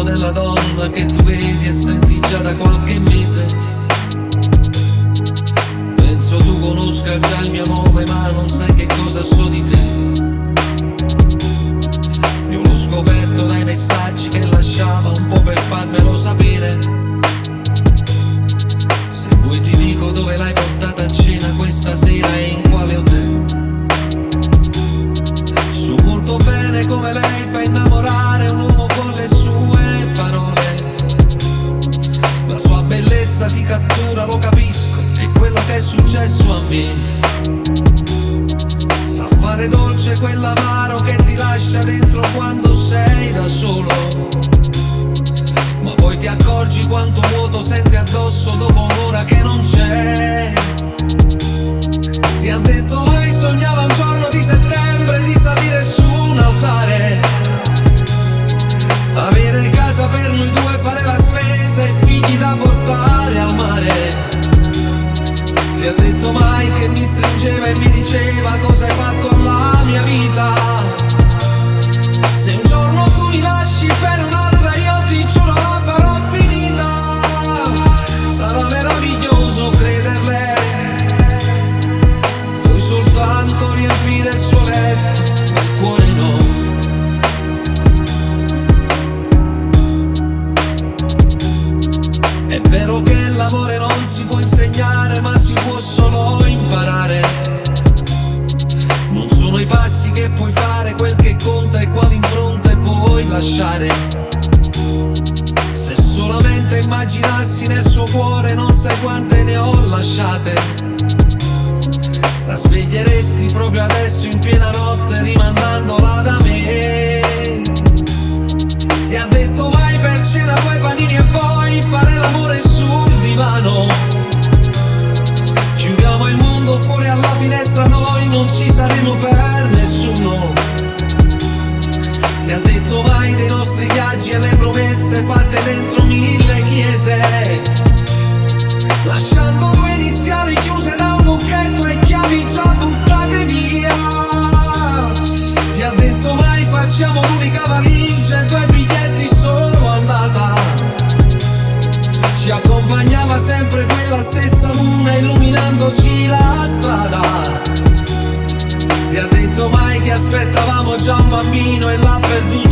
l'uomo della donna che tu vedi e senti già da qualche mese. Penso tu conosca già il mio nome, ma non sai che cosa so di te. Io l'ho scoperto dai messaggi che lasciava, un po' per farmelo sapere. Se vuoi ti dico dove l'hai portata a cena questa sera e in quale hotel. So molto bene come lei fa innamorare un uomo con le sue parole. La sua bellezza ti cattura, lo capisco, è quello che è successo a me. Sa fare dolce quell'amaro che ti lascia dentro quando sei da solo, ma poi ti accorgi quanto vuoto senti addosso dopo un'ora che non c'è. Ti ha detto mai sognava un giorno di settembre di salire su un altare, avere casa per noi due, fare la spesa e figli da portare al mare. Ti ha detto mai che mi stringeva e mi diceva cosa hai fatto alla mia vita. Se un giorno tu mi lasci per un'altra io ti giuro la farò finita. Sarà meraviglioso crederle, puoi soltanto riempire il suo letto, ma il cuore no. È vero che l'amore non si può insegnare, ma si può solo imparare. Non sono i passi che puoi fare quel che conta e quali impronte puoi lasciare. Se solamente immaginassi nel suo cuore non sai quante ne ho lasciate. La sveglieresti proprio adesso in piena notte rimandandola da me. Ti ha detto vai per cena poi panini e poi fare l'amore sul divano. Chiudiamo il mondo fuori alla finestra, noi non ci saremo per nessuno. Ti ha detto mai dei nostri viaggi e le promesse fatte dentro 1000 chiese, lasciando due iniziali chiuse da un lucchetto e chiavi già buttate via. Ti ha detto mai facciamo l'unica valigia e 2 biglietti solo andata. Ci accompagnava sempre quella stessa luna illuminandoci la strada. Ti ha detto mai che aspettavamo già un bambino e l'ha perduto